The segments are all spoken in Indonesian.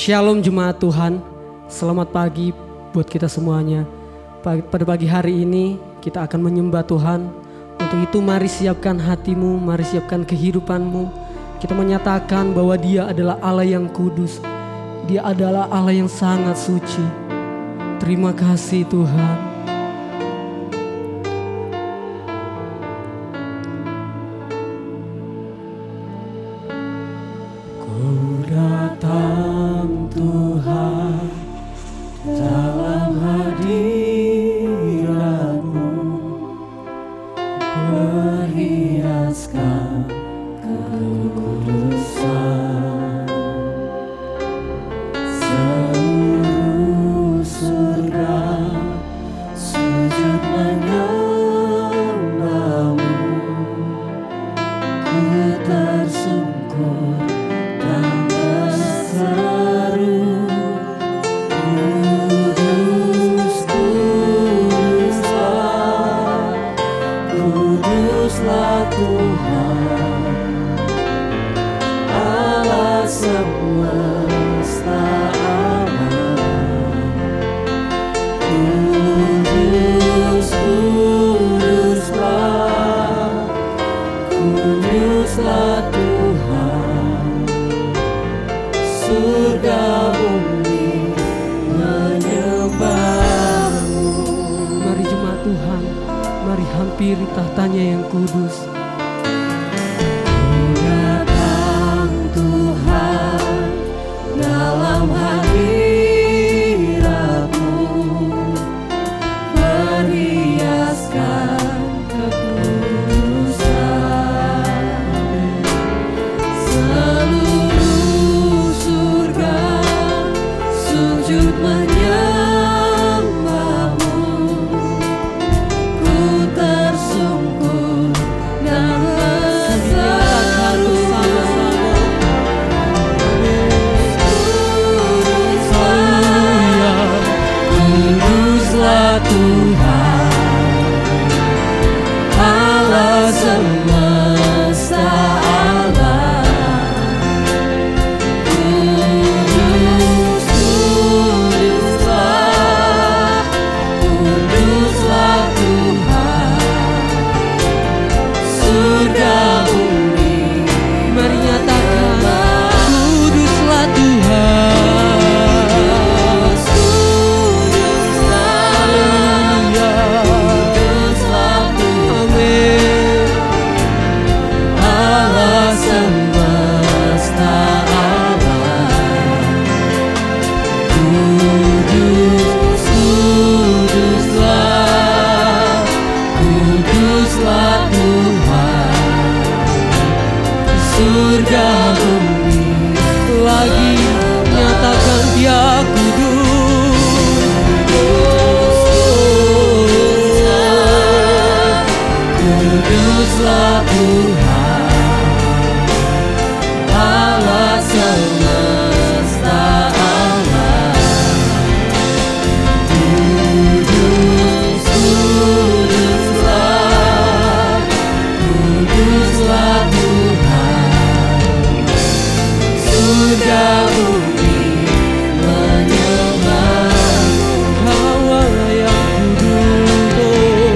Shalom jemaat Tuhan, selamat pagi buat kita semuanya. Pada pagi hari ini kita akan menyembah Tuhan. Untuk itu mari siapkan hatimu, mari siapkan kehidupanmu. Kita menyatakan bahwa Dia adalah Allah yang kudus, Dia adalah Allah yang sangat suci. Terima kasih Tuhan. Tuhan, dalam hadirat-Mu perhiaskan kekudusan. Seluruh surga sujud menyembah-Mu. Ku tersungkur dan berseru, Kuduslah Tuhan, Allah semesta alam. Kudus, kuduslah, kuduslah Tuhan. Surga bumi menyembah-Mu. Mari jemaat Tuhan, mari hampiri tahtanya yang kudus. Ku datang Tuhan, dalam hadirat-Mu perhiaskan kekudusan. Seluruh surga sujud menyembah-Mu. Ku tersungkur dan berseru, Kuduslah Tuhan, Allah semesta alam. Kudus, kuduslah, kuduslah Tuhan. Surga bumi Mari nyatakan, kuduslah Tuhan. Surga bumi Lagi nyatakan Dia kudus. Kuduslah Tuhan, Allah semesta alam. Kudus, kuduslah, kuduslah Tuhan. Surga bumi menyembah-Mu. Kau Allah yang kudus.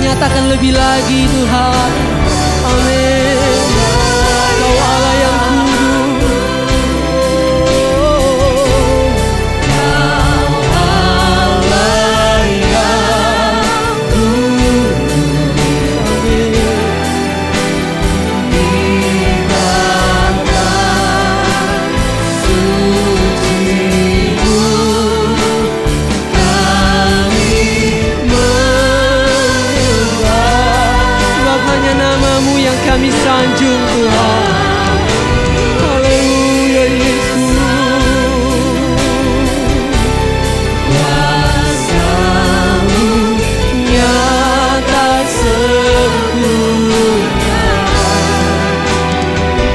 nyatakan lebih lagi Tuhan. Amin. Kau Allah yang kudus, nama-Mu yang kami sanjung Tuhan. Haleluya Yesus. Kuasa-Mu nyata sempurna.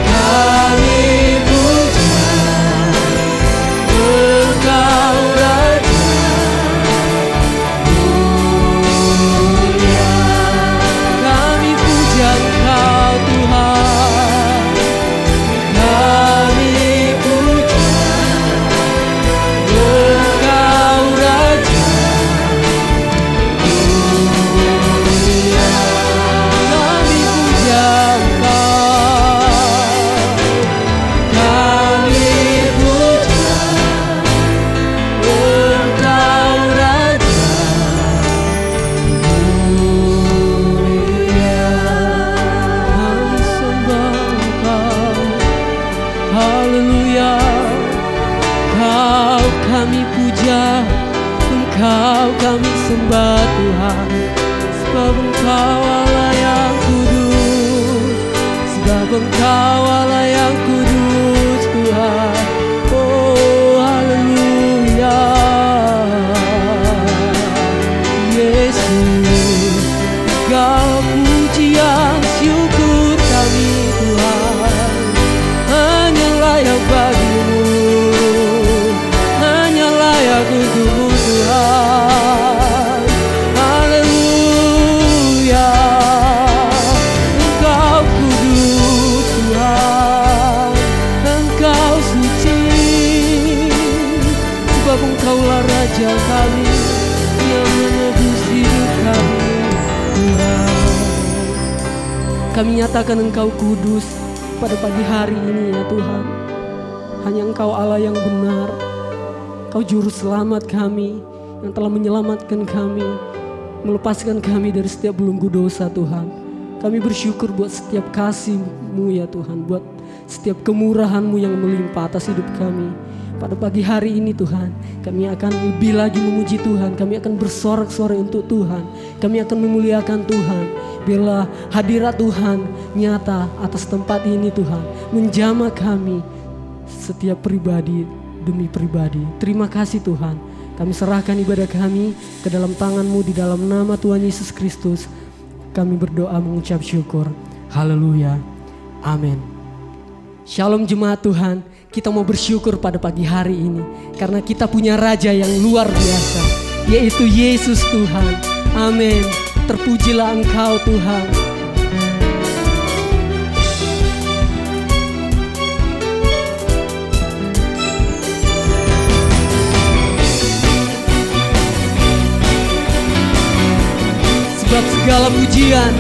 Kami puja Engkau Raja mulia. Kami puja Engkau Tuhan. Kami puja Engkau Raja mulia. Kami puja Engkau. Kami puja Engkau Raja mulia. Kami sembah Engkau. Haleluya. Engkau kami puja, Engkau kami sembah Tuhan. Sebab Engkau Allah yang kudus, sebab Engkau Allah yang kudus Tuhan. Oh haleluya. Yesus, Engkau pujian syukur kami Tuhan. Hanya layak bagi-Mu, hanya layak untuk-Mu Tuhan. Haleluya. Engkau kudus Tuhan, Engkau suci, sebab Engkaulah Raja kami yang menebus hidup kami Tuhan. Kami nyatakan Engkau kudus pada pagi hari ini ya Tuhan. Hanya Engkau Allah yang benar, Engkau juru selamat kami yang telah menyelamatkan kami, melepaskan kami dari setiap belenggu dosa Tuhan. Kami bersyukur buat setiap kasih-Mu ya Tuhan, buat setiap kemurahan-Mu yang melimpah atas hidup kami. Pada pagi hari ini Tuhan, kami akan lebih lagi memuji Tuhan. Kami akan bersorak-sorai untuk Tuhan. Kami akan memuliakan Tuhan. Biarlah hadirat Tuhan nyata atas tempat ini Tuhan, menjamah kami setiap pribadi demi pribadi. Terima kasih Tuhan. Kami serahkan ibadah kami ke dalam tangan-Mu di dalam nama Tuhan Yesus Kristus. Kami berdoa mengucap syukur. Haleluya. Amin. Shalom jemaat Tuhan. Kita mau bersyukur pada pagi hari ini karena kita punya Raja yang luar biasa, yaitu Yesus Tuhan. Amin. Terpujilah Engkau Tuhan. Sebab segala pujian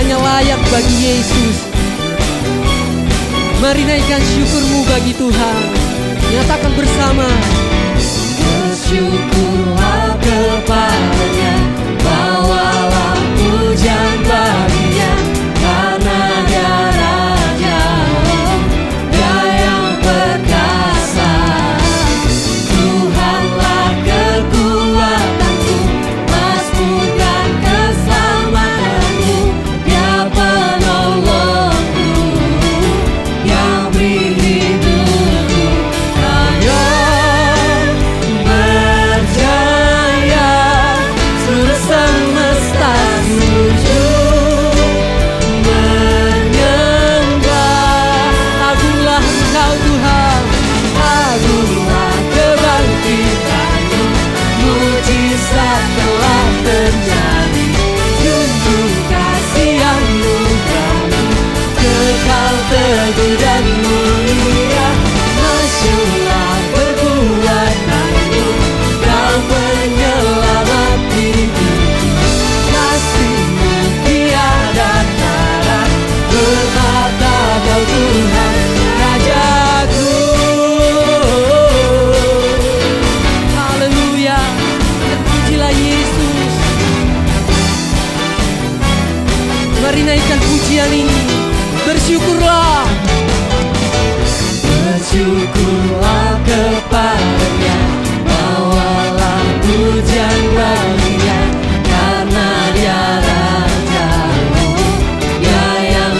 hanya layak bagi Yesus. Mari naikkan syukur-Mu bagi Tuhan. Nyatakan bersama. Bersyukurlah kepada-Nya, bawalah pujian bagi-Nya, karena Dia Raja, Dia yang perkasa. Tuhanlah kekuatanku, Mazmur dan keselamatanku, Dia penolongku, yang beri hidupku. Ayo berjaya, seluruh semesta sujud menyembah. Agunglah Engkau Tuhan. Agunglah kebangkitan-Mu, mujizat telah terjadi. Junjung kasih yang mudah-Mu, kekal teguh dan mulia. Masyurlah perbuatan-Mu, Kau penyelamat hidupku. Kasih-Mu tiada tara, berkata Kau Tuhan Rajaku. Haleluya. Terpujilah Yesus. Mari naikkan pujian ini. Bersyukurlah. Bersyukurlah kepada-Nya, bawalah pujian bagi-Nya, karena Dia Raja, Dia yang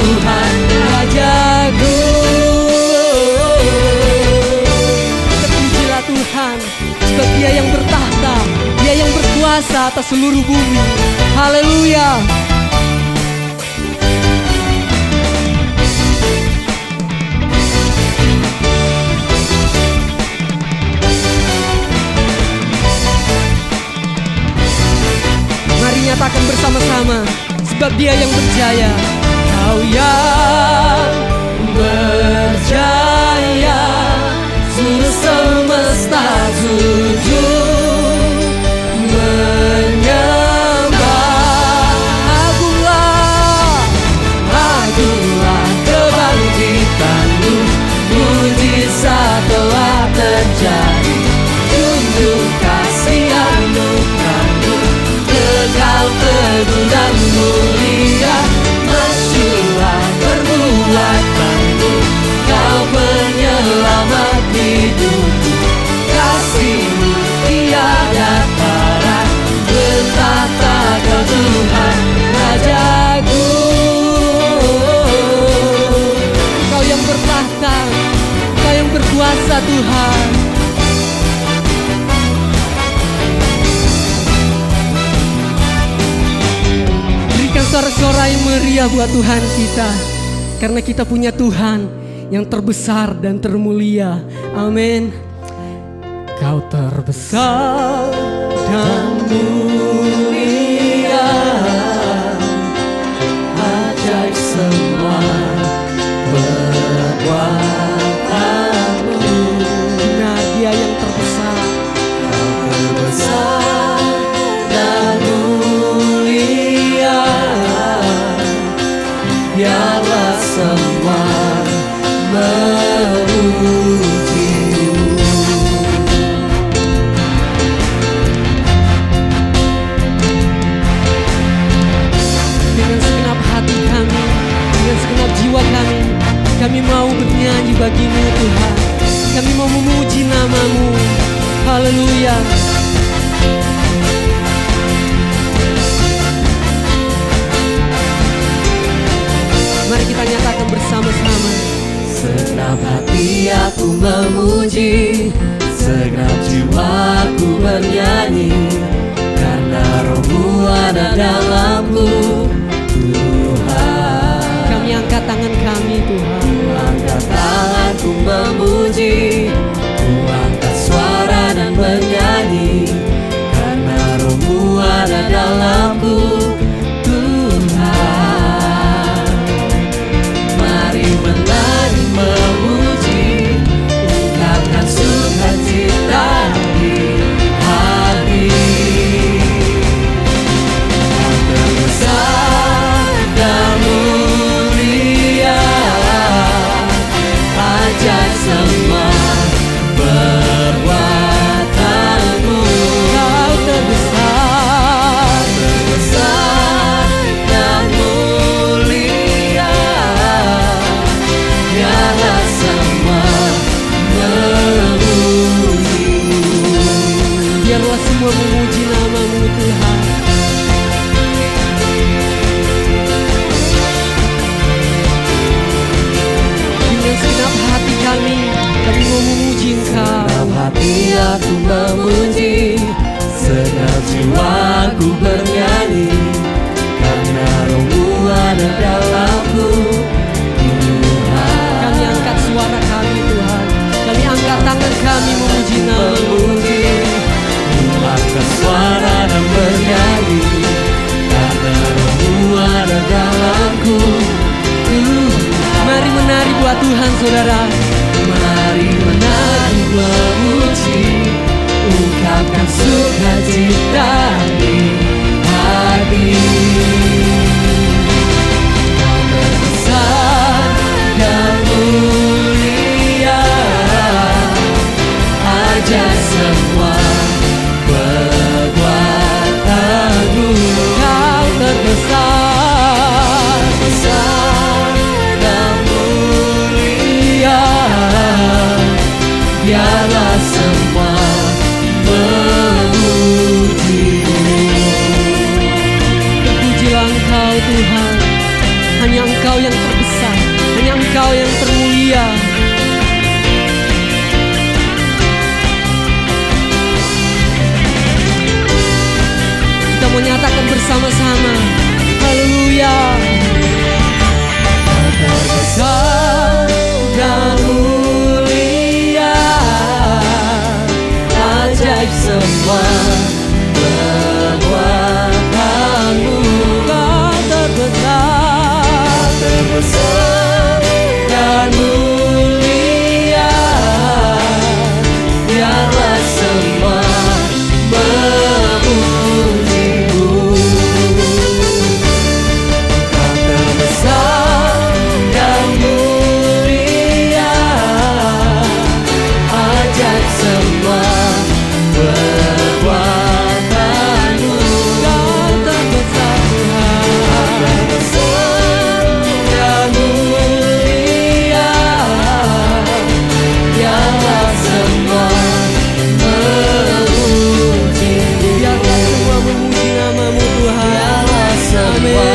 Tuhan Rajaku. Terpujilah Tuhan, sebab Dia yang bertahta, Dia yang berkuasa atas seluruh bumi. Haleluya. Mari nyatakan bersama-sama, sebab Dia yang berjaya. Kau yang berjaya, seluruh semesta sujud menyembah. Agunglah kebangkitan-Mu, mujizat telah terjadi. Junjung kasih anugerah-Mu, kekal teguh dan mulia. Masyurlah perbuatan-Mu, Kau penyelamat hidupku. Kasih-Mu tiada tara, bertahta Kau Tuhan Rajaku. Kau yang bertahta, Kau yang berkuasa Tuhan. Berikan sorak-sorai yang meriah buat Tuhan kita, karena kita punya Tuhan yang terbesar dan termulia. Amin. Kau terbesar dan Mulia, ajaib semua perbuatan-Mu. benar, Dia yang terbesar. Kau terbesar dan mulia, biarlah semua memuji-Mu. Dengan segenap hati kami, dengan segenap jiwa kami mau bernyanyi bagi-Mu Tuhan. Kami mau memuji nama-Mu. Haleluya. Mari kita nyatakan bersama-sama. Segenap hati aku memuji, segenap jiwaku bernyanyi, karena Roh-Mu ada dalamku, Tuhan. Kami angkat tangan kami Tuhan. Ku angkat tanganku memuji, ku angkat suara dan bernyanyi, karena Roh-Mu ada dalamku, Tuhan. Mari menari memuji, ungkapkan sukacita di hati. Kau terbesar dan mulia, ajaib semua perbuatan-Mu. Kau terbesar, Terbesar dan mulia, biarlah semua memuji-Mu. biarlah semua memuji nama-Mu Tuhan. Dengan segenap hati kami mau memuji Engkau. Dalam hati aku memuji, segenap jiwaku bernyanyi, karena Roh-Mu ada dalamku, Tuhan. Kami angkat suara kami Tuhan. Kami angkat tangan kami memuji nama-Mu. Memuji, ku angkat suara dan bernyanyi, karena Roh-Mu ada dalamku, Tuhan. Mari menari buat Tuhan saudara. Mari menari memuji, ungkapkan sukacita di hati. Kau terbesar dan mulia, ajaib semua perbuatan-Mu. Kau terbesar, Besar dan mulia, biarlah semua memuji-Mu. Engkau yang termulia. Kita mau nyatakan bersama-sama, haleluya. Terbesar dan mulia, ajaib semua perbuatanmu. Kau terbesar, Terbesar dan mulia, biarlah semua memuji-Mu. Kau terbesar dan mulia, ajaib semua perbuatanmu. Kau terbesar Tuhan. Terbesar dan mulia, biarlah semua memuji-Mu. Biarlah semua memuji nama-Mu Tuhan. Biarlah semua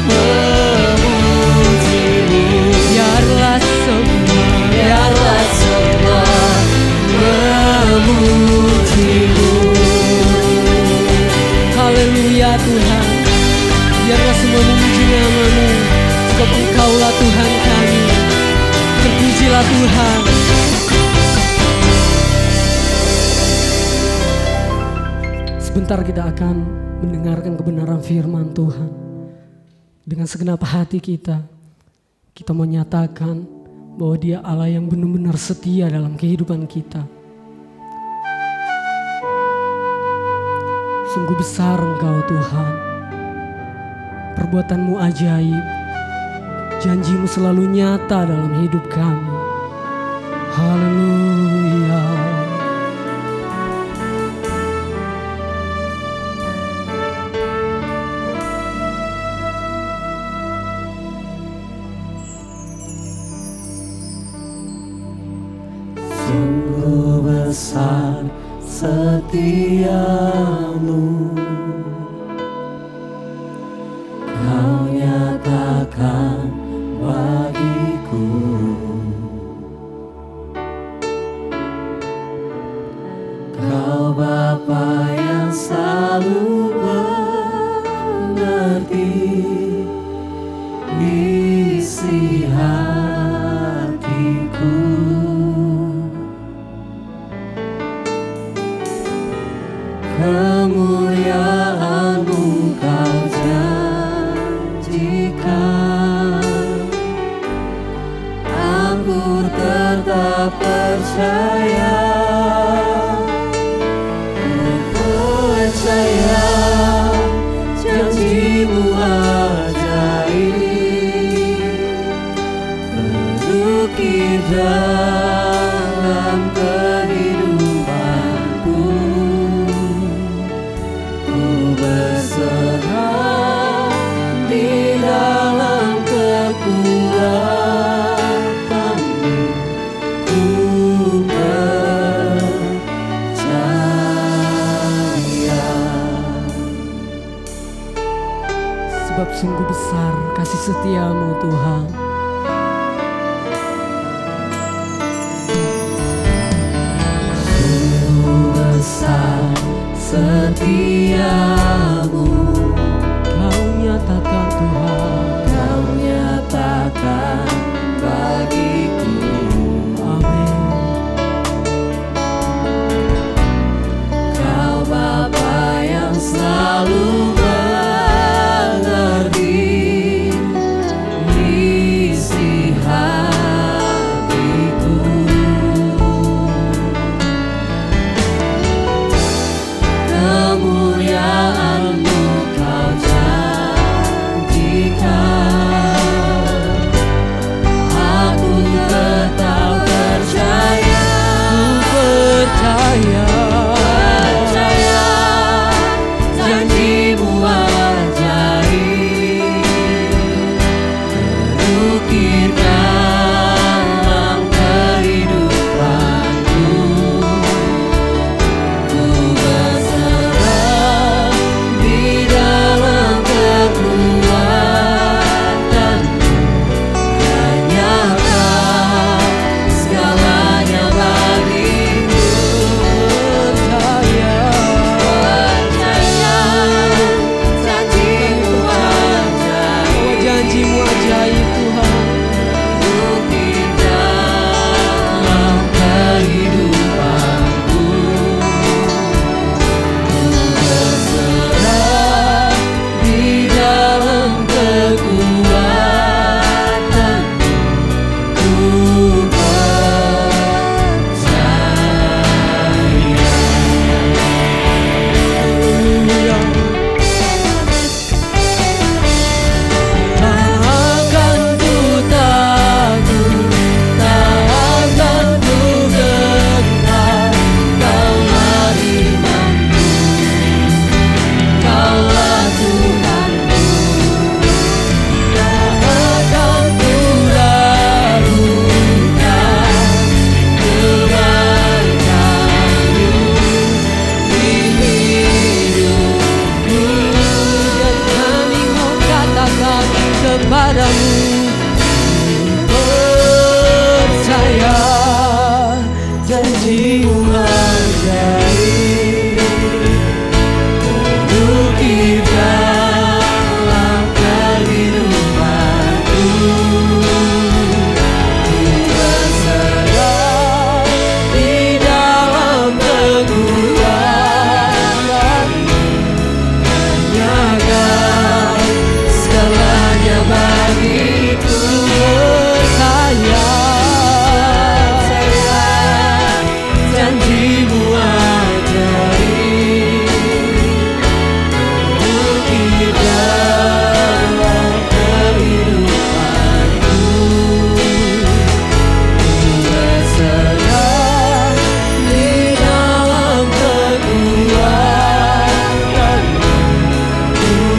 memuji-Mu. Biarlah semua, Biarlah semua memuji-Mu. haleluya Tuhan. Biarlah semua memuji nama-Mu, sebab Engkaulah Tuhan kami. Terpujilah Tuhan. Sebentar kita akan mendengarkan kebenaran firman Tuhan. Dengan segenap hati kita mau nyatakan bahwa Dia Allah yang benar-benar setia dalam kehidupan kita. Sungguh besar Engkau Tuhan. Perbuatan-Mu ajaib. Janji-Mu selalu nyata dalam hidup kami. Haleluya. Sungguh besar setiamu, Kau nyatakan bagiku. Kau Bapa yang selalu mengerti isi hatiku. Kemuliaan-Mu Kau janjikan, aku tetap percaya. Ku percaya janji-Mu ajaib, berukir dalam kehidupanku. Berserah di dalam kekuatan-Mu, ku percaya. Sebab sungguh besar kasih setia-Mu Tuhan. Sungguh besar setiamu, Kau nyatakan Tuhan. Kau nyatakan bagiku. Amin. Kau Bapa yang selalu mengerti isi hatiku. Kemuliaan-Mu Kau janjikan, aku tetap percaya. Percaya Janji-Mu ajaib, berukir dalam kehidupanku. Ku berserah di dalam kekuatan-Mu, hanya janjimu ajaib, bukti dalam kehidupanku. Ku berserah di dalam kekuatanmu, nyatakan segalanya bagiku. Janjimu ajaib, bukti dalam kehidupanku. Ku berserah di dalam kekuatanmu. Ku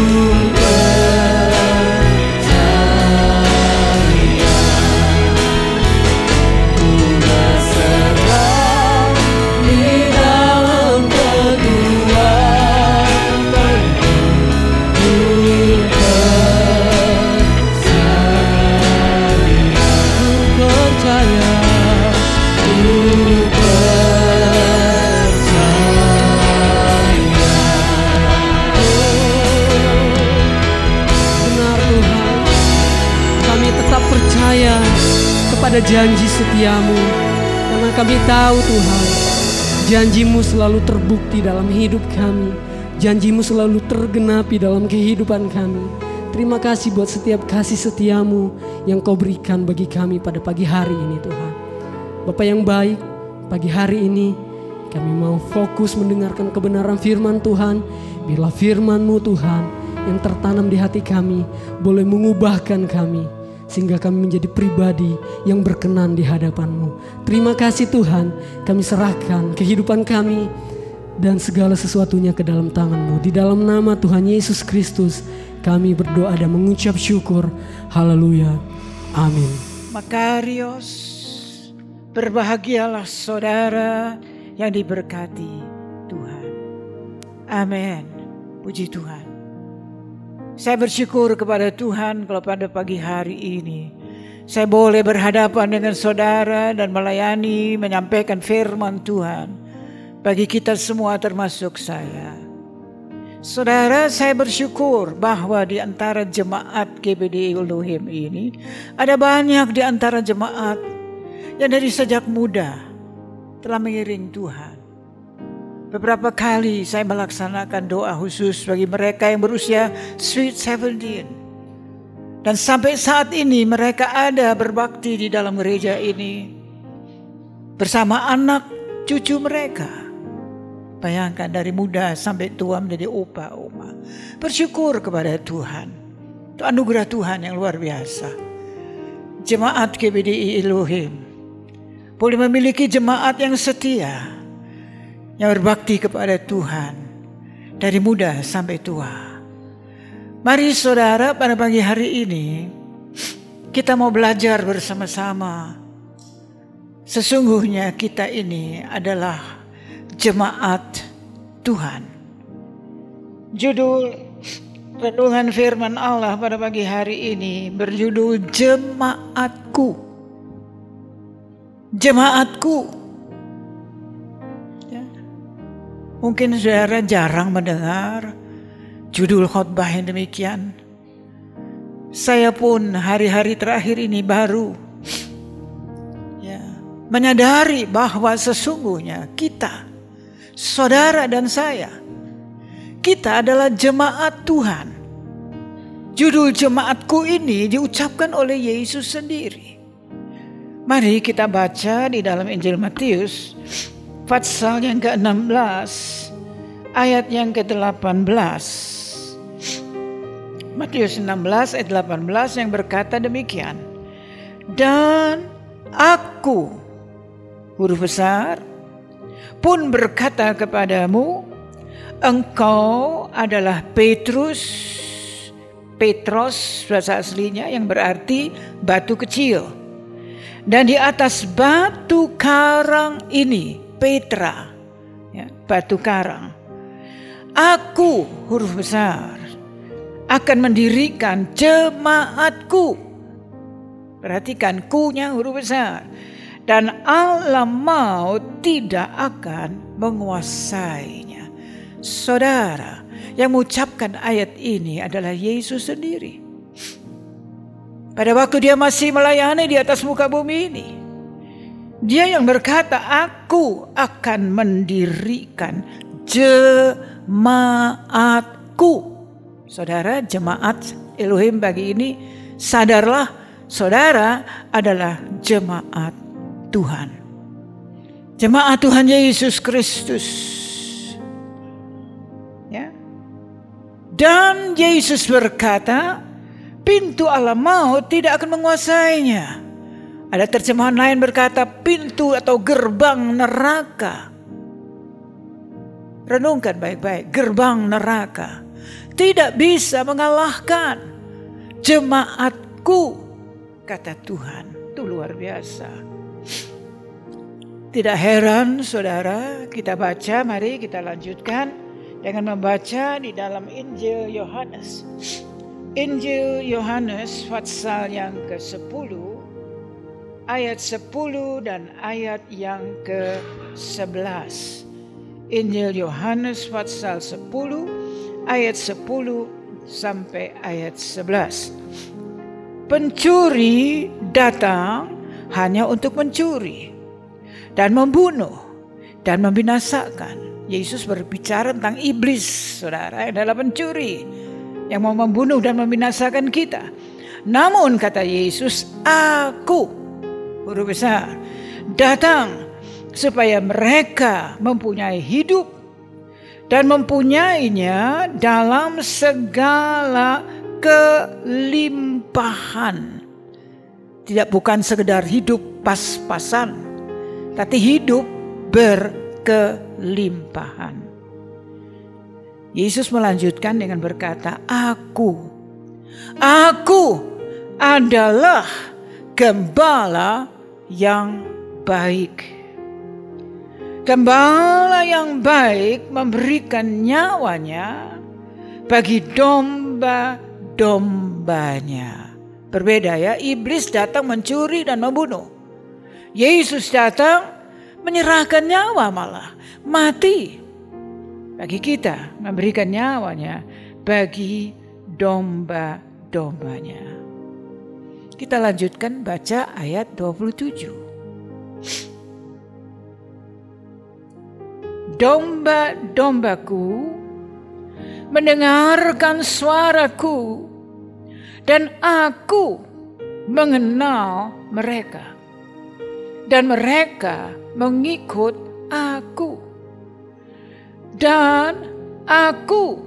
kepada janji setiamu, karena kami tahu Tuhan, janjimu selalu terbukti dalam hidup kami, janjimu selalu tergenapi dalam kehidupan kami. Terima kasih buat setiap kasih setiamu yang kau berikan bagi kami pada pagi hari ini Tuhan. Bapa yang baik, pagi hari ini kami mau fokus mendengarkan kebenaran firman Tuhan. Bila firman-Mu Tuhan yang tertanam di hati kami boleh mengubahkan kami, sehingga kami menjadi pribadi yang berkenan di hadapan-Mu. Terima kasih Tuhan, kami serahkan kehidupan kami dan segala sesuatunya ke dalam tangan-Mu. Di dalam nama Tuhan Yesus Kristus kami berdoa dan mengucap syukur. Haleluya. Amin. Makarios, berbahagialah saudara yang diberkati Tuhan. Amin. Puji Tuhan. Saya bersyukur kepada Tuhan kalau pada pagi hari ini saya boleh berhadapan dengan saudara dan melayani, menyampaikan firman Tuhan bagi kita semua termasuk saya. Saudara, saya bersyukur bahwa di antara jemaat GBD Elohim ini ada banyak di antara jemaat yang dari sejak muda telah mengiring Tuhan. Beberapa kali saya melaksanakan doa khusus bagi mereka yang berusia sweet 17. Dan sampai saat ini mereka ada berbakti di dalam gereja ini bersama anak cucu mereka. Bayangkan dari muda sampai tua menjadi opa oma. Bersyukur kepada Tuhan. Itu anugerah Tuhan yang luar biasa. Jemaat GBDI Elohim boleh memiliki jemaat yang setia, yang berbakti kepada Tuhan dari muda sampai tua. Mari saudara, pada pagi hari ini kita mau belajar bersama-sama. Sesungguhnya kita ini adalah jemaat Tuhan. Judul renungan firman Allah pada pagi hari ini berjudul Jemaatku. Jemaatku. Mungkin saudara jarang mendengar judul khotbah yang demikian. Saya pun hari-hari terakhir ini baru menyadari bahwa sesungguhnya kita, saudara dan saya, kita adalah jemaat Tuhan. Judul jemaatku ini diucapkan oleh Yesus sendiri. Mari kita baca di dalam Injil Matius pasal yang ke-16 ayat yang ke-18. Matius 16 ayat 18 yang berkata demikian. Dan aku, huruf besar, pun berkata kepadamu, engkau adalah Petros bahasa aslinya yang berarti batu kecil. Dan di atas batu karang ini, Petra, batu karang, aku, huruf besar, akan mendirikan jemaatku. Perhatikan ku-nya huruf besar. dan alam maut tidak akan menguasainya. Saudara, yang mengucapkan ayat ini adalah Yesus sendiri. Pada waktu dia masih melayani di atas muka bumi ini, dia yang berkata, aku akan mendirikan jemaatku. Saudara, jemaat Elohim pagi ini, sadarlah saudara adalah jemaat Tuhan. Jemaat Tuhan Yesus Kristus. Ya. Dan Yesus berkata, pintu alam maut tidak akan menguasainya. Ada terjemahan lain berkata, pintu atau gerbang neraka. Renungkan baik-baik, gerbang neraka tidak bisa mengalahkan jemaatku, kata Tuhan. Itu luar biasa. Tidak heran saudara, kita baca, mari kita lanjutkan dengan membaca di dalam Injil Yohanes. Injil Yohanes pasal yang ke-10, ayat 10 dan ayat yang ke-11. Injil Yohanes pasal 10, ayat 10 sampai ayat 11. Pencuri datang hanya untuk mencuri dan membunuh dan membinasakan. Yesus berbicara tentang iblis, saudara, yang adalah pencuri yang mau membunuh dan membinasakan kita. Namun kata Yesus, aku, huruf besar, datang supaya mereka mempunyai hidup dan mempunyainya dalam segala kelimpahan. Tidak bukan sekedar hidup pas-pasan, tapi hidup berkelimpahan. Yesus melanjutkan dengan berkata, aku adalah gembala yang baik. Gembala yang baik memberikan nyawanya bagi domba-dombanya. Berbeda ya, iblis datang mencuri dan membunuh. Yesus datang menyerahkan nyawa, malah mati bagi kita, memberikan nyawanya bagi domba-dombanya. Kita lanjutkan baca ayat 27. Domba-dombaku mendengarkan suaraku dan aku mengenal mereka dan mereka mengikut aku dan aku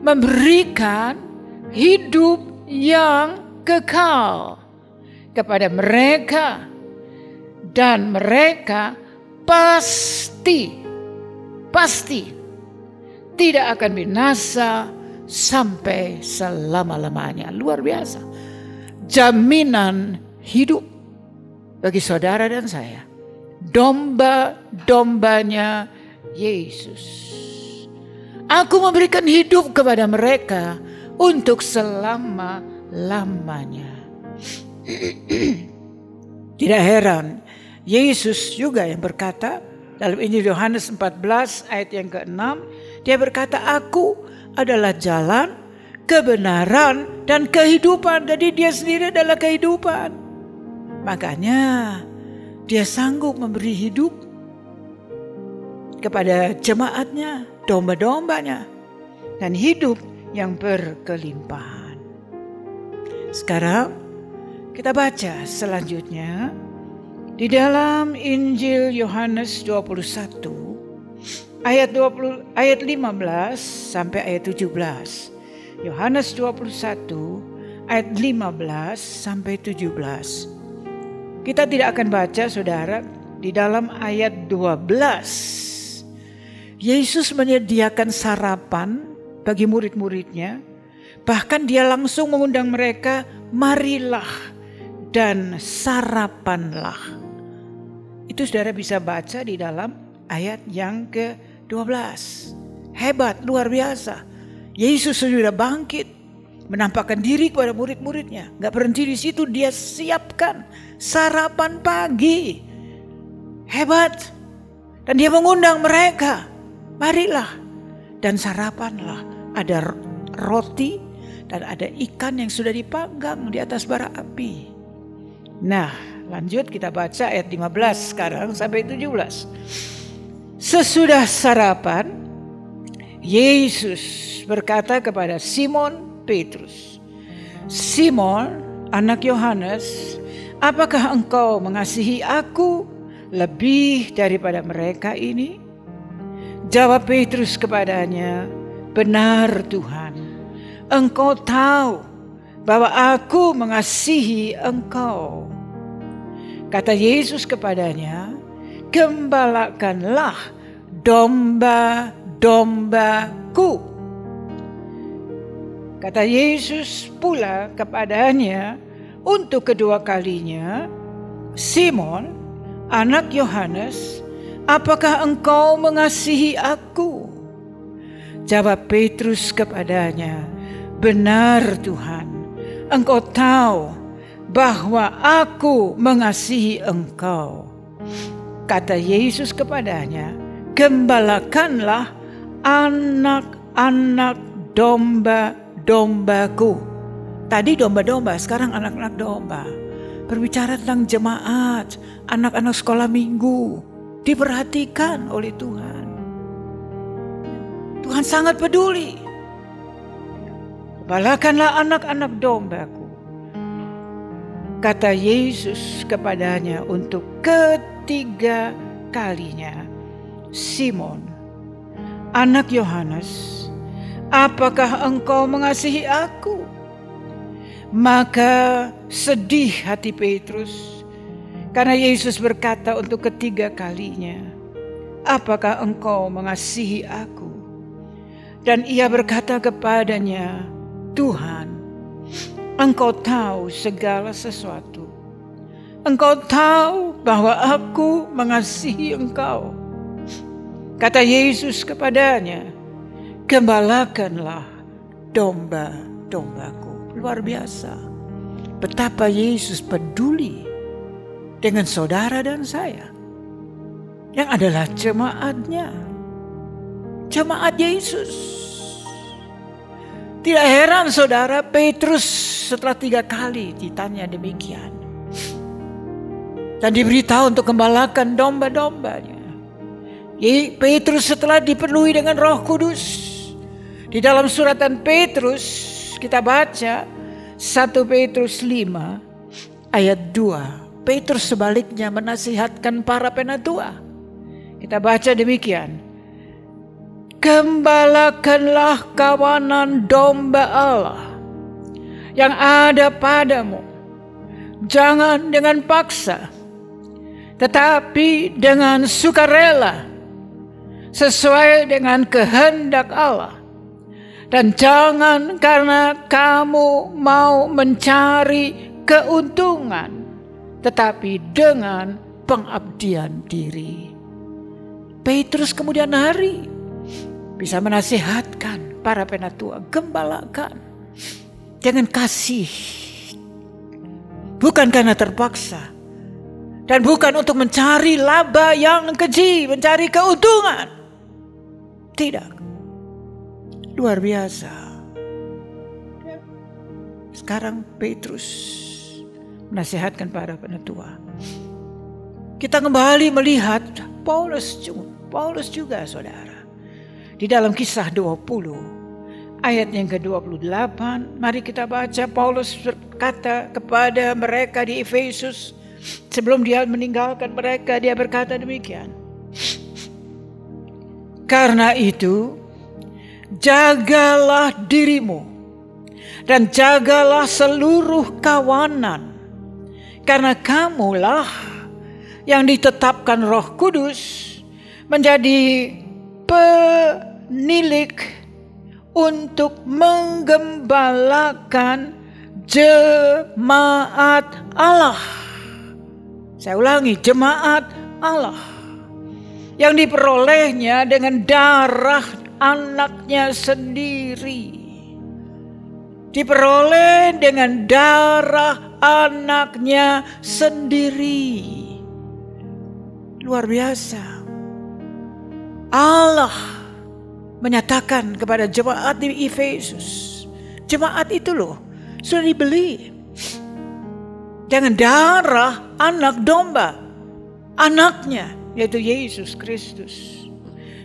memberikan hidup yang kekal kepada mereka dan mereka pasti tidak akan binasa sampai selama-lamanya. Luar biasa. Jaminan hidup bagi saudara dan saya. Domba-dombanya Yesus. Aku memberikan hidup kepada mereka untuk selama-lamanya. Tidak heran, Yesus juga yang berkata dalam Injil Yohanes 14 ayat yang ke-6, dia berkata, aku adalah jalan, kebenaran, dan kehidupan. Jadi dia sendiri adalah kehidupan. Makanya dia sanggup memberi hidup kepada jemaatnya, domba-dombanya, dan hidup yang berkelimpahan. Sekarang kita baca selanjutnya di dalam Injil Yohanes 21 ayat 15 sampai ayat 17. Yohanes 21 ayat 15 sampai 17. Kita tidak akan baca saudara di dalam ayat 12. Yesus menyediakan sarapan bagi murid-muridnya. Bahkan dia langsung mengundang mereka, marilah dan sarapanlah. Itu saudara bisa baca di dalam ayat yang ke-12. Hebat, luar biasa. Yesus sudah bangkit. menampakkan diri kepada murid-muridnya. Gak berhenti di situ, dia siapkan sarapan pagi. Hebat. Dan dia mengundang mereka, marilah dan sarapanlah. Ada roti dan ada ikan yang sudah dipanggang di atas bara api. Nah, lanjut kita baca ayat 15 sekarang sampai 17. Sesudah sarapan, Yesus berkata kepada Simon Petrus, "Simon, anak Yohanes, apakah engkau mengasihi aku lebih daripada mereka ini?" Jawab Petrus kepadanya, "Benar Tuhan, Engkau tahu bahwa aku mengasihi Engkau." Kata Yesus kepadanya, "Gembalakanlah domba-dombaku." Kata Yesus pula kepadanya untuk kedua kalinya, "Simon, anak Yohanes, apakah engkau mengasihi aku?" Jawab Petrus kepadanya, "Benar Tuhan, Engkau tahu bahwa aku mengasihi Engkau." Kata Yesus kepadanya, "Gembalakanlah anak-anak domba-dombaku." Tadi domba-domba, sekarang anak-anak domba. Berbicara tentang jemaat, anak-anak sekolah minggu, diperhatikan oleh Tuhan. Tuhan sangat peduli. Gembalakanlah anak-anak dombaku. Kata Yesus kepadanya untuk ketiga kalinya, "Simon, anak Yohanes, apakah engkau mengasihi aku?" Maka sedih hati Petrus karena Yesus berkata untuk ketiga kalinya, "Apakah engkau mengasihi aku?" Dan ia berkata kepadanya, "Tuhan, Engkau tahu segala sesuatu. Engkau tahu bahwa aku mengasihi Engkau." Kata Yesus kepadanya, "Gembalakanlah domba-dombaku." Luar biasa. Betapa Yesus peduli dengan saudara dan saya yang adalah jemaatnya. Jemaat Yesus. Tidak heran saudara, Petrus setelah 3 kali ditanya demikian. Dan diberitahu untuk gembalakan domba-dombanya. Petrus setelah dipenuhi dengan Roh Kudus. Di dalam suratan Petrus kita baca 1 Petrus 5 ayat 2. Petrus sebaliknya menasihatkan para penatua. Kita baca demikian. "Gembalakanlah kawanan domba Allah yang ada padamu. Jangan dengan paksa, tetapi dengan sukarela, sesuai dengan kehendak Allah. Dan jangan karena kamu mau mencari keuntungan, tetapi dengan pengabdian diri." Petrus kemudian hari bisa menasihatkan para penatua, gembalakan dengan kasih. Bukan karena terpaksa. Dan bukan untuk mencari laba yang keji, mencari keuntungan. Tidak. Luar biasa. Sekarang Petrus menasihatkan para penatua. Kita kembali melihat Paulus juga saudara. Di dalam Kisah 20 ayat yang ke-28, mari kita baca. Paulus berkata kepada mereka di Efesus, sebelum dia meninggalkan mereka, dia berkata demikian. "Karena itu, jagalah dirimu dan jagalah seluruh kawanan, karena kamulah yang ditetapkan Roh Kudus menjadi penilik untuk menggembalakan jemaat Allah." Saya ulangi, jemaat Allah yang diperolehnya dengan darah anaknya sendiri. diperoleh dengan darah anaknya sendiri. Luar biasa. Allah menyatakan kepada jemaat di Efesus, jemaat itu loh sudah dibeli dengan darah anak domba, anaknya yaitu Yesus Kristus.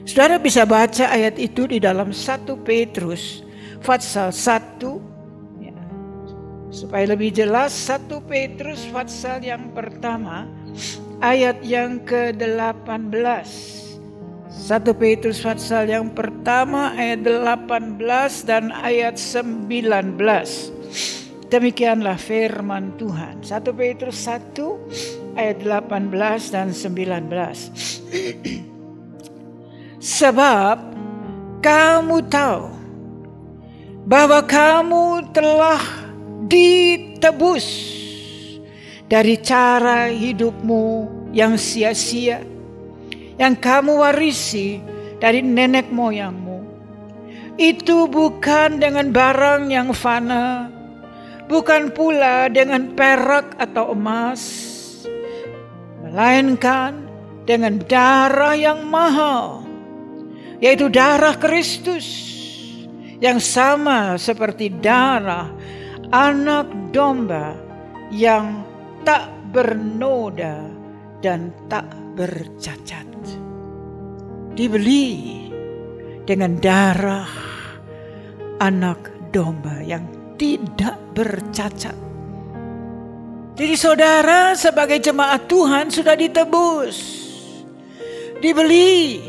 Saudara bisa baca ayat itu di dalam 1 Petrus pasal 1 ya. Supaya lebih jelas, 1 Petrus pasal yang pertama ayat yang ke-18. 1 Petrus pasal yang pertama ayat 18 dan ayat 19. Demikianlah firman Tuhan. 1 Petrus 1 ayat 18 dan 19. Sebab kamu tahu bahwa kamu telah ditebus dari cara hidupmu yang sia-sia, yang kamu warisi dari nenek moyangmu. Itu bukan dengan barang yang fana, bukan pula dengan perak atau emas, melainkan dengan darah yang mahal, yaitu darah Kristus, yang sama seperti darah anak domba yang tak bernoda dan tak bercacat. Dibeli dengan darah anak domba yang tidak bercacat. Jadi saudara sebagai jemaat Tuhan sudah ditebus, dibeli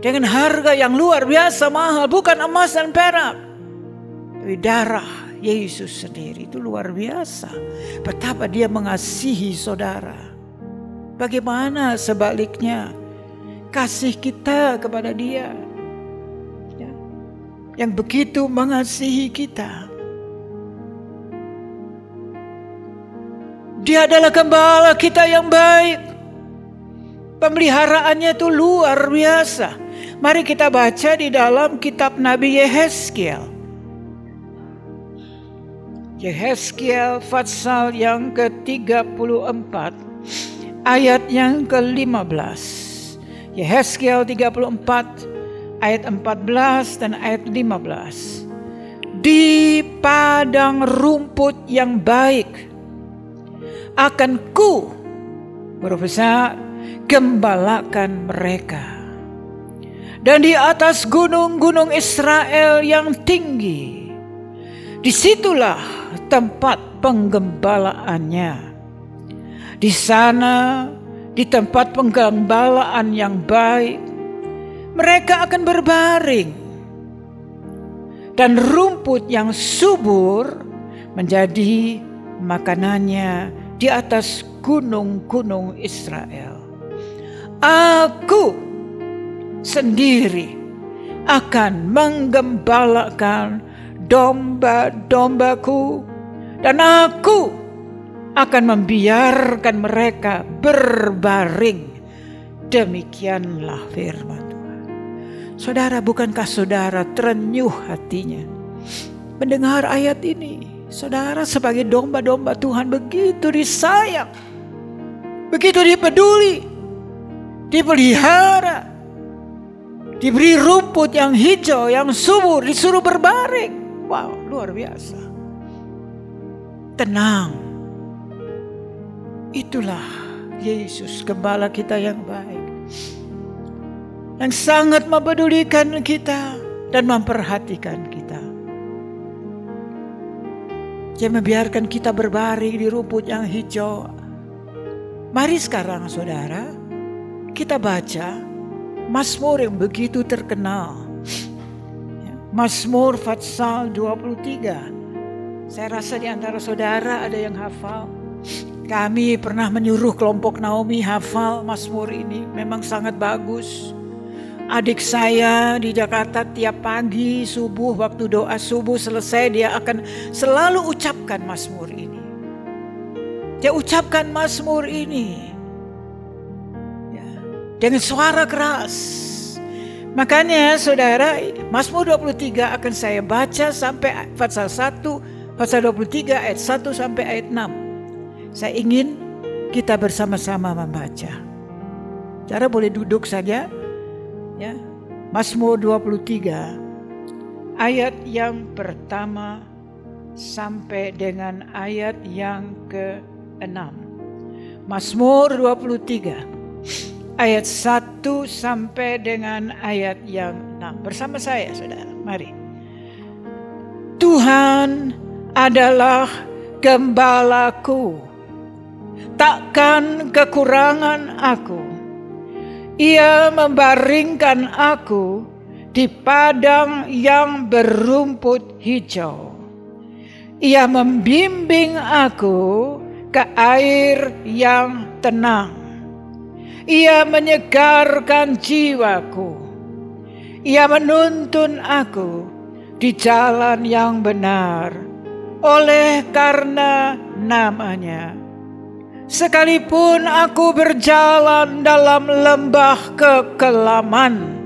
dengan harga yang luar biasa mahal, bukan emas dan perak, tapi darah Yesus sendiri. Itu luar biasa betapa dia mengasihi saudara. Bagaimana sebaliknya kasih kita kepada dia ya, yang begitu mengasihi kita. Dia adalah gembala kita yang baik. Pemeliharaannya itu luar biasa. Mari kita baca di dalam kitab Nabi Yehezkiel. Yehezkiel pasal yang ke-34 ayat yang ke-15. Yehezkiel 34 ayat 14 dan ayat 15. Di padang rumput yang baik akan ku gembalakan mereka. Dan di atas gunung-gunung Israel yang tinggi, disitulah tempat penggembalaannya. Di sana, di tempat penggembalaan yang baik, mereka akan berbaring. Dan rumput yang subur menjadi makanannya di atas gunung-gunung Israel. Aku sendiri akan menggembalakan domba-dombaku, dan aku akan membiarkan mereka berbaring. Demikianlah firman Tuhan. Saudara, bukankah saudara terenyuh hatinya mendengar ayat ini? Saudara sebagai domba-domba Tuhan begitu disayang, begitu dipeduli, dipelihara, diberi rumput yang hijau, yang subur, disuruh berbaring. Wow, luar biasa. Tenang. Itulah Yesus, gembala kita yang baik, yang sangat mempedulikan kita dan memperhatikan kita. Dia membiarkan kita berbaring di rumput yang hijau. Mari sekarang saudara, kita baca Mazmur yang begitu terkenal. Mazmur pasal 23. Saya rasa di antara saudara ada yang hafal. Kami pernah menyuruh kelompok Naomi hafal Mazmur ini. Memang sangat bagus. Adik saya di Jakarta tiap pagi subuh, waktu doa subuh selesai, dia akan selalu ucapkan Mazmur ini. Dia ucapkan Mazmur ini dengan suara keras, Makanya saudara, Mazmur 23 akan saya baca sampai pasal 1, pasal 23 ayat 1 sampai ayat 6. Saya ingin kita bersama-sama membaca. Saudara boleh duduk saja. Ya. Mazmur 23 ayat yang pertama sampai dengan ayat yang ke-6. Mazmur 23 ayat 1 sampai dengan ayat yang 6. Bersama saya saudara, mari. Tuhan adalah gembalaku, takkan kekurangan aku. Ia membaringkan aku di padang yang berumput hijau. Ia membimbing aku ke air yang tenang. Ia menyegarkan jiwaku. Ia menuntun aku di jalan yang benar oleh karena namanya. Sekalipun aku berjalan dalam lembah kekelaman,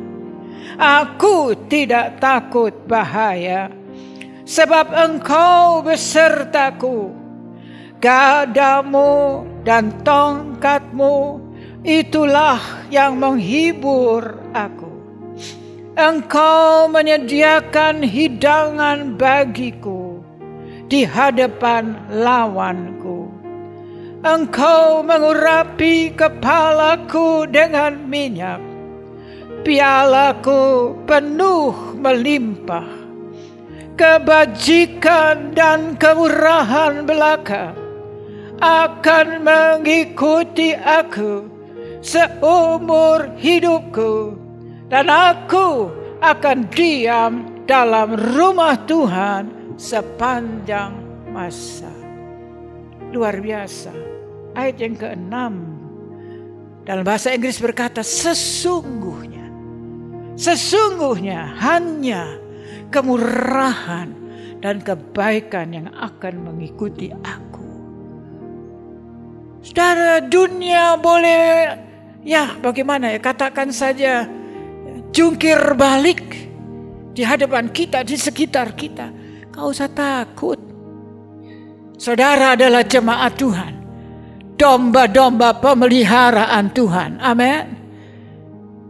aku tidak takut bahaya, sebab Engkau besertaku. Gadamu dan tongkatmu, itulah yang menghibur aku. Engkau menyediakan hidangan bagiku di hadapan lawanku. Engkau mengurapi kepalaku dengan minyak. Pialaku penuh melimpah. Kebajikan dan kemurahan belaka akan mengikuti aku seumur hidupku, dan aku akan diam dalam rumah Tuhan sepanjang masa. Luar biasa. Ayat yang ke-6 dalam bahasa Inggris berkata, sesungguhnya hanya kemurahan dan kebaikan yang akan mengikuti aku. Saudara, dunia boleh, ya bagaimana ya, katakan saja jungkir balik di hadapan kita, di sekitar kita. Gak usah takut. Saudara adalah jemaat Tuhan, domba-domba pemeliharaan Tuhan. Amin.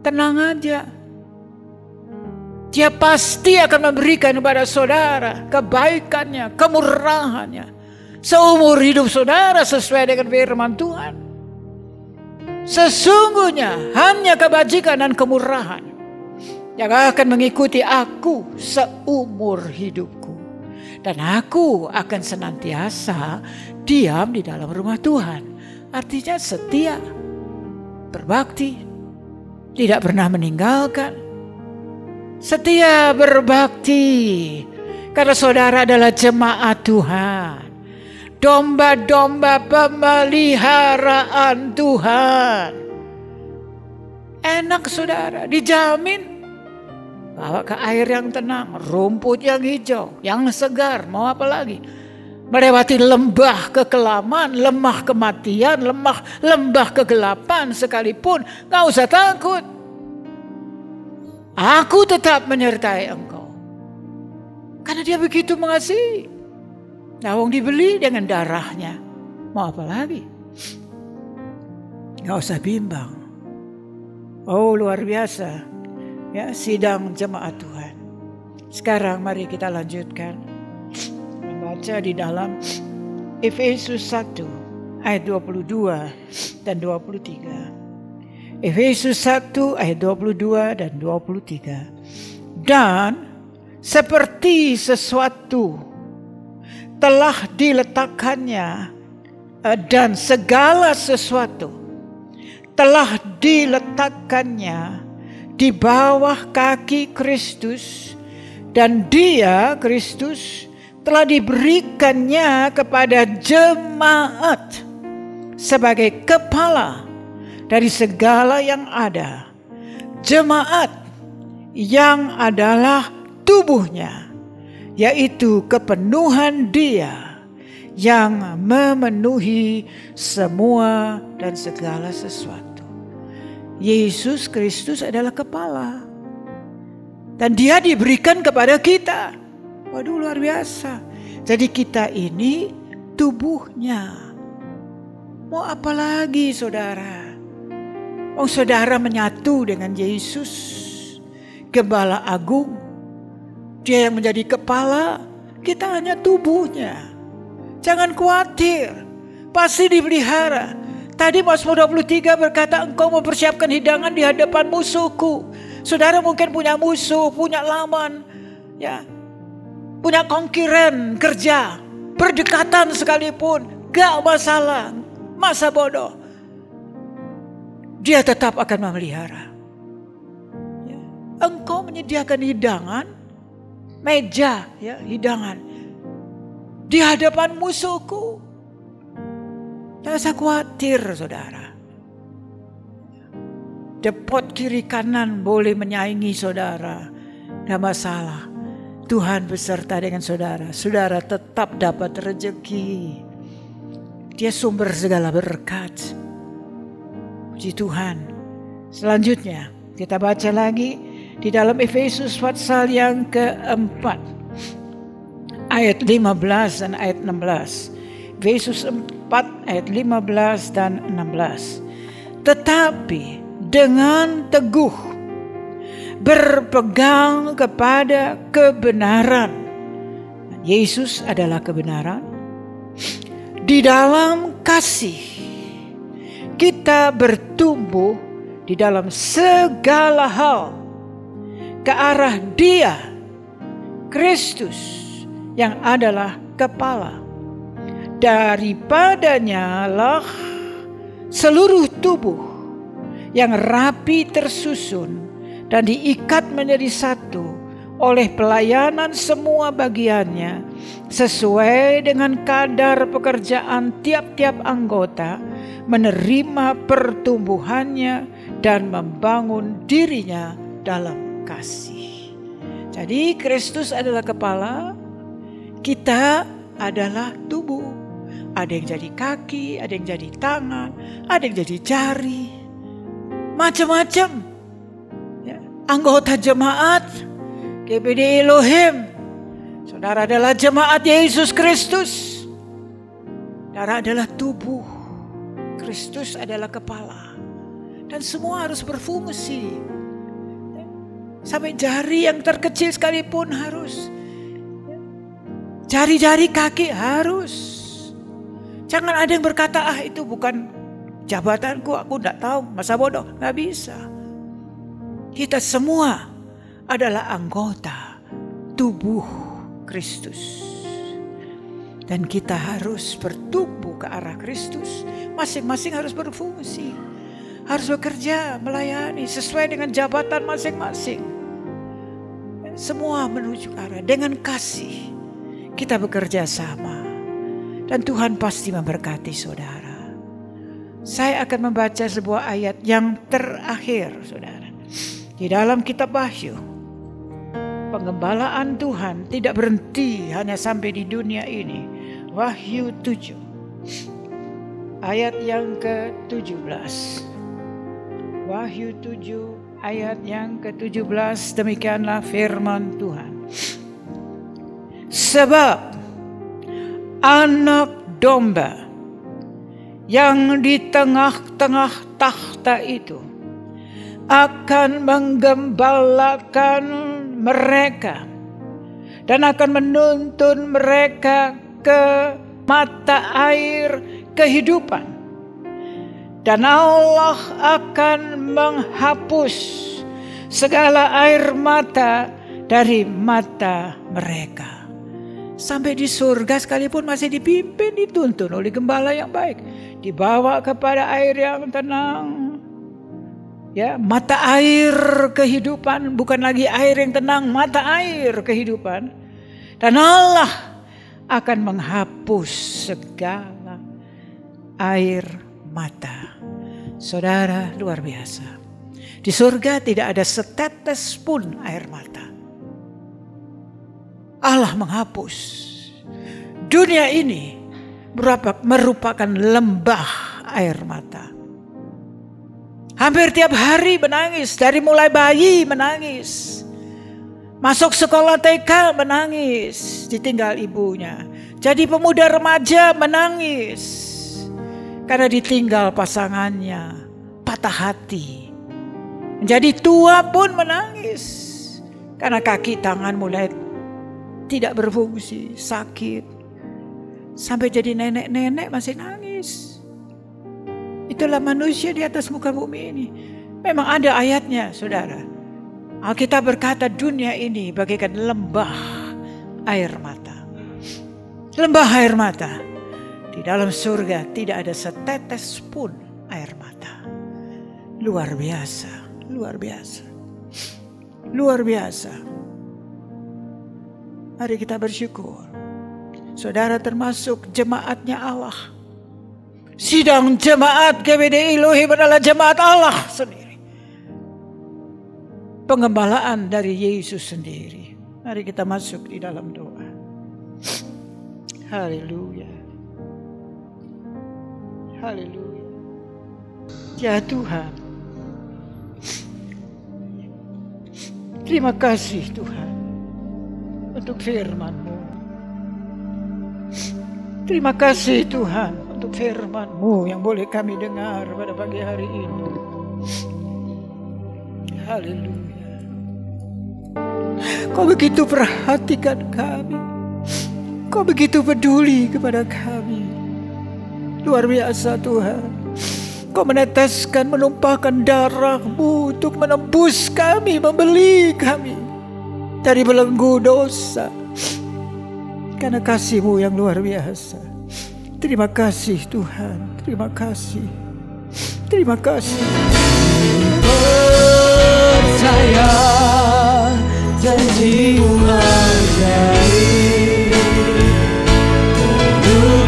Tenang aja. Dia pasti akan memberikan kepada saudara kebaikannya, kemurahannya seumur hidup saudara sesuai dengan firman Tuhan. Sesungguhnya hanya kebajikan dan kemurahan yang akan mengikuti aku seumur hidupku. Dan aku akan senantiasa diam di dalam rumah Tuhan. Artinya setia, berbakti, tidak pernah meninggalkan. Setia berbakti karena saudara adalah jemaat Tuhan. Domba-domba pemeliharaan Tuhan. Enak saudara, dijamin. Bawa ke air yang tenang, rumput yang hijau, yang segar, mau apa lagi? Melewati lembah kekelaman, lembah kematian, lembah kegelapan sekalipun, gak usah takut. Aku tetap menyertai engkau. Karena dia begitu mengasihi. Nawang dibeli dengan darahnya, mau apa lagi? Gak usah bimbang. Oh luar biasa. Ya, sidang jemaat Tuhan. Sekarang mari kita lanjutkan membaca di dalam Efesus 1 ayat 22 dan 23. Efesus 1 ayat 22 dan 23. Dan seperti sesuatu telah diletakkannya, dan segala sesuatu telah diletakkannya di bawah kaki Kristus, dan dia, Kristus, telah diberikannya kepada jemaat sebagai kepala dari segala yang ada. Jemaat yang adalah tubuhnya, yaitu kepenuhan dia yang memenuhi semua dan segala sesuatu. Yesus Kristus adalah kepala. Dan dia diberikan kepada kita. Waduh, luar biasa. Jadi kita ini tubuhnya. Mau apa lagi saudara? Oh, saudara menyatu dengan Yesus, Gembala Agung. Dia yang menjadi kepala, kita hanya tubuhnya. Jangan khawatir, pasti dipelihara. Tadi Mazmur 23 berkata, engkau mempersiapkan hidangan di hadapan musuhku. Saudara mungkin punya musuh, punya lawan, ya, punya konkuren kerja, berdekatan sekalipun, gak masalah, masa bodoh. Dia tetap akan memelihara. Ya. Engkau menyediakan hidangan, meja, ya, hidangan di hadapan musuhku. Jangan usah khawatir saudara. Depot kiri kanan boleh menyaingi saudara, tidak masalah. Tuhan beserta dengan saudara. Saudara tetap dapat rezeki. Dia sumber segala berkat. Puji Tuhan. Selanjutnya kita baca lagi di dalam Efesus pasal yang keempat, ayat 15 dan ayat 16. Efesus 4 ayat 15 dan 16. Tetapi dengan teguh berpegang kepada kebenaran. Yesus adalah kebenaran. Di dalam kasih kita bertumbuh di dalam segala hal ke arah Dia, Kristus, yang adalah kepala. Daripadanya lah seluruh tubuh yang rapi tersusun dan diikat menjadi satu oleh pelayanan semua bagiannya sesuai dengan kadar pekerjaan tiap-tiap anggota, menerima pertumbuhannya dan membangun dirinya dalam kasih. Jadi Kristus adalah kepala, kita adalah tubuh. Ada yang jadi kaki, ada yang jadi tangan, ada yang jadi jari, macam-macam. Ya. Anggota jemaat GPD Elohim, saudara adalah jemaat Yesus Kristus. Saudara adalah tubuh, Kristus adalah kepala, dan semua harus berfungsi. Sampai jari yang terkecil sekalipun harus. Jari-jari kaki harus. Jangan ada yang berkata, itu bukan jabatanku, aku tidak tahu, masa bodoh. Gak bisa. Kita semua adalah anggota tubuh Kristus. Dan kita harus bertumbuh ke arah Kristus. Masing-masing harus berfungsi. Harus bekerja, melayani sesuai dengan jabatan masing-masing. Semua menuju ke arah dengan kasih. Kita bekerja sama. Dan Tuhan pasti memberkati saudara. Saya akan membaca sebuah ayat yang terakhir saudara. Di dalam kitab Wahyu. Pengembalaan Tuhan tidak berhenti hanya sampai di dunia ini. Wahyu 7. Ayat yang ke-17. Wahyu 7 ayat yang ke-17. Demikianlah firman Tuhan. Sebab anak domba yang di tengah-tengah takhta itu akan menggembalakan mereka dan akan menuntun mereka ke mata air kehidupan, dan Allah akan menghapus segala air mata dari mata mereka. Sampai di surga sekalipun masih dipimpin, dituntun oleh gembala yang baik. Dibawa kepada air yang tenang. Ya, mata air kehidupan, bukan lagi air yang tenang, mata air kehidupan. Dan Allah akan menghapus segala air mata. Saudara, luar biasa. Di surga tidak ada setetes pun air mata. Allah menghapus. Dunia ini merupakan lembah air mata. Hampir tiap hari menangis, dari mulai bayi menangis. Masuk sekolah TK menangis, ditinggal ibunya. Jadi pemuda remaja menangis karena ditinggal pasangannya, patah hati. Menjadi tua pun menangis karena kaki tangan mulai tidak berfungsi, sakit. Sampai jadi nenek-nenek masih nangis. Itulah manusia di atas muka bumi ini. Memang ada ayatnya, saudara. Alkitab berkata dunia ini bagaikan lembah air mata. Lembah air mata. Di dalam surga tidak ada setetes pun air mata. Luar biasa, luar biasa. Luar biasa. Mari kita bersyukur. Saudara termasuk jemaatnya Allah. Sidang jemaat GBD Elohim adalah jemaat Allah sendiri. Pengembalaan dari Yesus sendiri. Mari kita masuk di dalam doa. Haleluya. Haleluya. Ya Tuhan. Terima kasih Tuhan untuk firman-Mu. Terima kasih Tuhan untuk firman-Mu yang boleh kami dengar pada pagi hari ini. Haleluya. Kau begitu perhatikan kami. Kau begitu peduli kepada kami. Luar biasa Tuhan. Kau meneteskan, menumpahkan darah-Mu untuk menebus kami, membeli kami dari belenggu dosa. Karena kasih-Mu yang luar biasa. Terima kasih Tuhan. Terima kasih. Terima kasih. Percaya janji-Mu ajaib untuk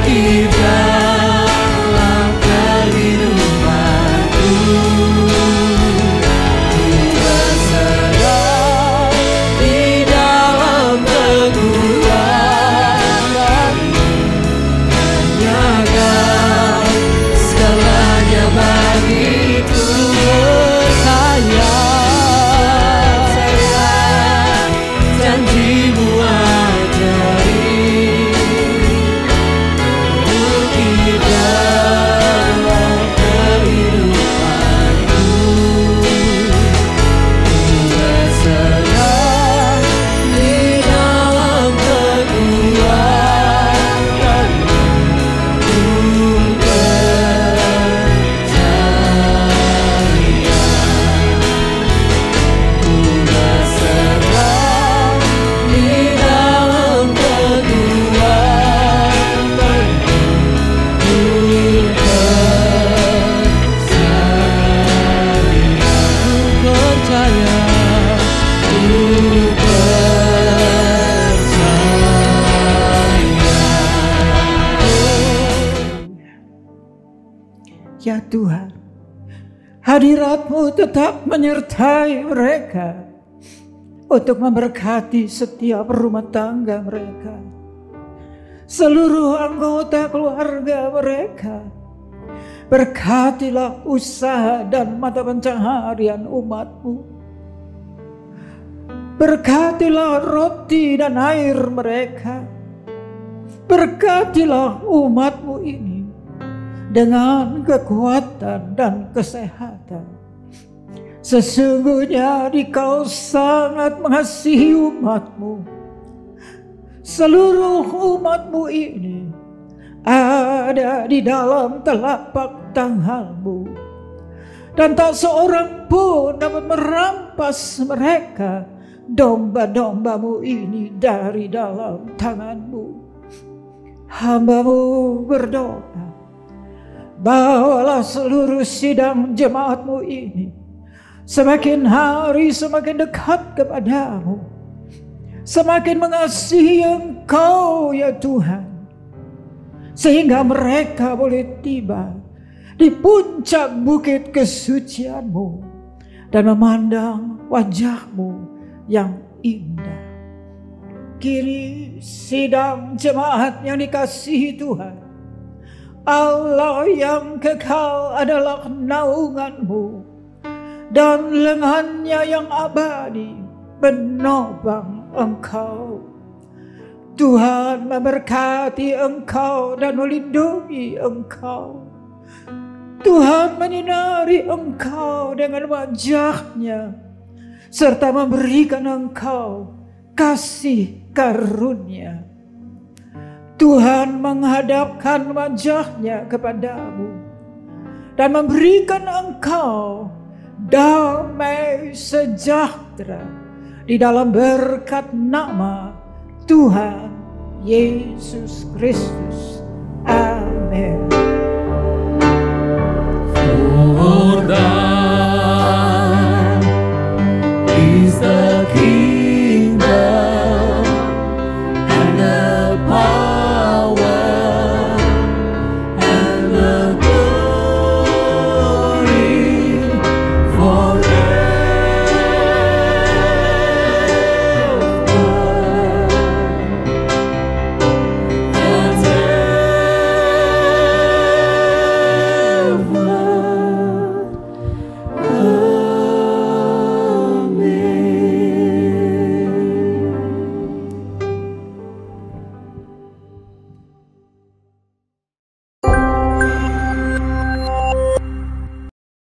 di dalam kehidupanku. Ku berserah di dalam kekuatan-Mu, nyatakan segalanya bagiku. Janji-Mu ajaib untuk di dalam kehidupanku. Ku berserah di dalam kekuatan-Mu, ku percaya. Ku berserah di dalam kekuatan-Mu, ku percaya, ku percaya. Ya Tuhan, hadirat-Mu tetap menyertai mereka untuk memberkati setiap rumah tangga mereka, seluruh anggota keluarga mereka. Berkatilah usaha dan mata pencaharian umat-Mu. Berkatilah roti dan air mereka. Berkatilah umat-Mu ini dengan kekuatan dan kesehatan. Sesungguhnya Dikau sangat mengasihi umat-Mu. Seluruh umat-Mu ini ada di dalam telapak tangan-Mu. Dan tak seorang pun dapat merampas mereka, domba-domba-Mu ini dari dalam tangan-Mu. Hamba-Mu berdoa, bawalah seluruh sidang jemaat-Mu ini semakin hari semakin dekat kepadamu, semakin mengasihi Engkau ya Tuhan, sehingga mereka boleh tiba di puncak bukit kesucian-Mu dan memandang wajah-Mu yang indah. Kini sidang jemaat yang dikasihi Tuhan, Allah yang kekal adalah naungan-Mu, dan lengannya yang abadi menopang Engkau. Tuhan memberkati Engkau dan melindungi Engkau. Tuhan menyinari Engkau dengan wajah-Nya serta memberikan Engkau kasih karunia. Tuhan menghadapkan wajah-Nya kepadamu dan memberikan Engkau damai sejahtera di dalam berkat nama Tuhan Yesus Kristus.